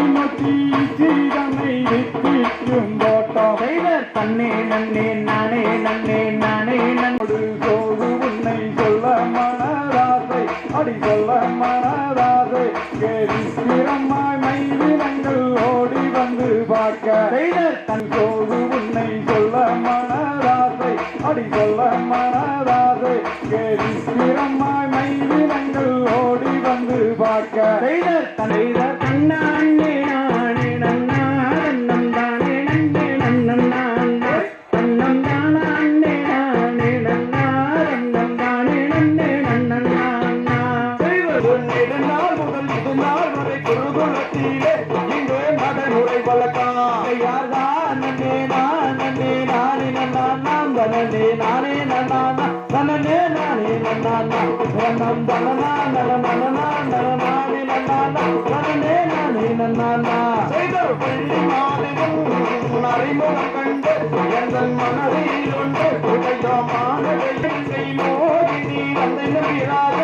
நோக்கி சிறிதனை வித்திக்கும் தோட்டம் செய்தர் தன்னே நன்னே நானே நன்னே நானே நன்னோடு சோறு உன்னை சொல்ல மனதாசை அடி சொல்ல மனதாசை கேரிரம்மாய் மைதினங்கள் ஓடி வந்து பார்க்க செய்தர் தன் சோறு உன்னை சொல்ல மனதாசை அடி சொல்ல மனதாசை கேரிரம்மாய் மைதினங்கள் ஓடி வந்து பார்க்க செய்தர் தன்னானே நானே நன்னா நன்னம் தானே நன்னே நன்னம் நானே நன்னம் தானே நானே நன்னா நன்னம் தானே நன்னே நன்னம் நானா செய்வது நெடுநாள் முதல் புதுநாள் வரை குருகுலத்திலே இங்கே மதனுரை வழக்கம் யார்தான் நன்னே நானே நானே நன்னா நாம் தனனே நானே நன்னா தனனே நானே நன்னா நன்னம் தனனா நனனா நனனானே நன்னா தனனே நானே நன்னா செய்தர் பள்ளி மாலையும் அறிமுகம் கண்டு எந்தன் மனதில் ஒன்று உடையமான மோதி நீ அந்த நம்பிராக